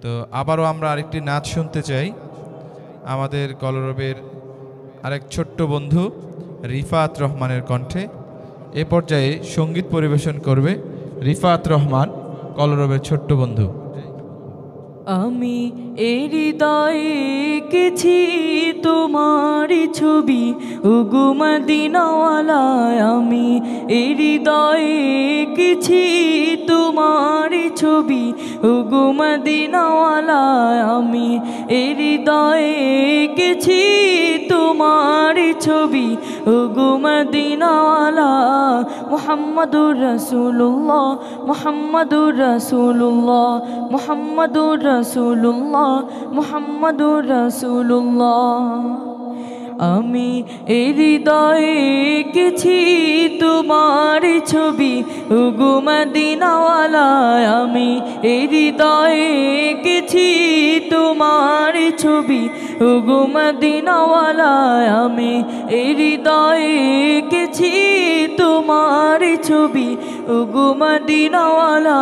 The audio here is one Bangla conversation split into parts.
তো আবারও আমরা আরেকটি নাচ শুনতে চাই আমাদের কলরবের আরেক ছোট্ট বন্ধু রিফাত রহমানের কণ্ঠে। এ পর্যায়ে সঙ্গীত পরিবেশন করবে রিফাত রহমান, কলরবের ছোট্ট বন্ধু। আমি এই হৃদয়ে এঁকেছি তোমারই ছবি, ওগো মদিনাওয়ালা। আমি এই হৃদয়ে এঁকেছি তোমারই ছবি, ওগো মদিনাওয়ালা। আমি এই হৃদয়ে এঁকেছি তোমারই ছবি, ওগো মদিনাওয়ালা। মুহাম্মাদুর রাসূলুল্লাহ, মুহাম্মাদুর রাসূলুল্লাহ, মুহাম্মাদুর রাসূলুল্লাহ, মুহাম্মাদুর রাসূলুল্লাহ। আমি এই হৃদয়ে এঁকেছি তোমার ছবি, ওগো মদিনাওয়ালা। আমি এই হৃদয়ে এঁকেছি তোমার ছবি, ওগো মদিনাওয়ালা। আমি এই হৃদয়ে এঁকেছি তোমার ছবি, ওগো মদিনাওয়ালা।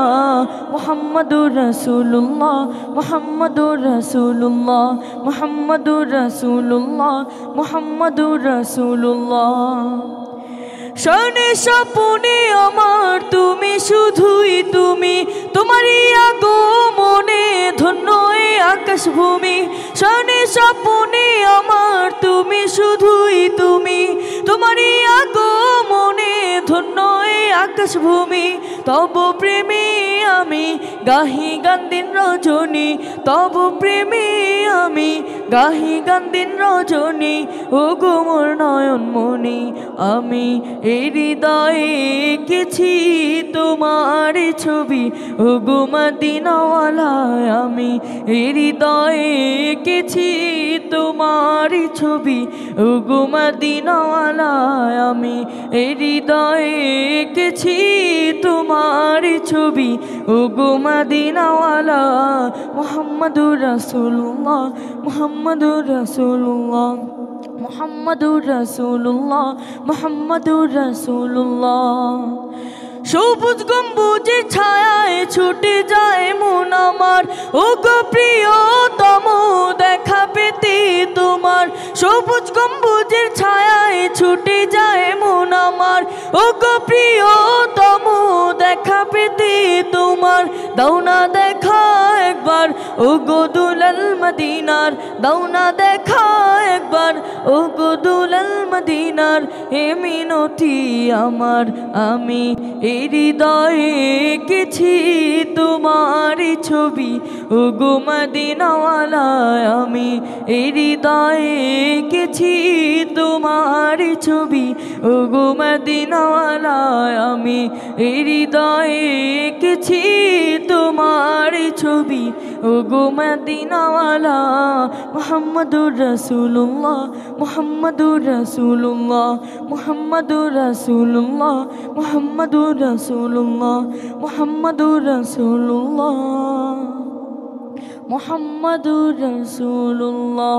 মুহাম্মাদুর রাসূলুল্লাহ, মুহাম্মাদুর রাসূলুল্লাহ, মুহাম্মাদুর রাসূলুল্লাহ, মুহাম্মাদুর রাসূলুল্লাহ। শয়নে স্বপ্নে আমার তুমি, শুধুই তুমি, তোমারই আগমনে ধন্য এই আকাশ ভূমি। শয়নে স্বপ্নে আমার তুমি, শুধুই তুমি, তোমারই আগমনে ধন্য এই আকাশ ভূমি। তব প্রেমে আমি গাহি গান দিন রজনী, তব প্রেমে আমি গাহি গান দিন রজনী, ওগো মোর নয়নমণি। আমি এই হৃদয়ে এঁকেছি তোমার ছবি, ওগো মদিনাওয়ালা। আমি এই হৃদয়ে এঁকেছি তোমার ছবি, ওগো মদিনাওয়ালা। আমি এই হৃদয়ে এঁকেছি তোমার ছবি, ওগো মদিনাওয়ালা। মুহাম্মাদুর রাসূলুল্লাহ, মুহাম্মাদুর রাসূলুল্লাহ, মুহাম্মাদুর রাসূলুল্লাহ, মুহাম্মাদুর রাসূলুল্লাহ। সবুজ গম্বুজের ছায়ায় ছুটে যায় মন আমার, ওগো প্রিয়তম দেখা পেতে তোমার। সবুজ গম্বুজের ছায়ায় ছুটে যায় মন আমার, ওগো প্রিয়তম দেখা পেতে তোমার। দাও না দেখা একবার, ওগো দুলাল মদিনার, দাও না দেখা একবার, ওগো দুলাল মদিনার। হে মিনতি আমার, আমি এই হৃদয়ে এঁকেছি তোমার ছবি, ওগো মদিনাওয়ালা। আমি এই হৃদয়ে এঁকেছি তোমার ছবি, ওগো মদিনাওয়ালা। আমি এই হৃদয়ে এঁকেছি তোমার ছবি, ওগো মদিনাওয়ালা। মুহাম্মাদুর রাসূলুল্লাহ, মুহাম্মাদুর রাসূলুল্লাহ, মুহাম্মাদুর রাসূলুল্লাহ, মুহাম্মাদুর রাসূলুল্লাহ, মুহাম্মাদুর রাসূলুল্লাহ, মুহাম্মাদুর রাসূলুল্লাহ।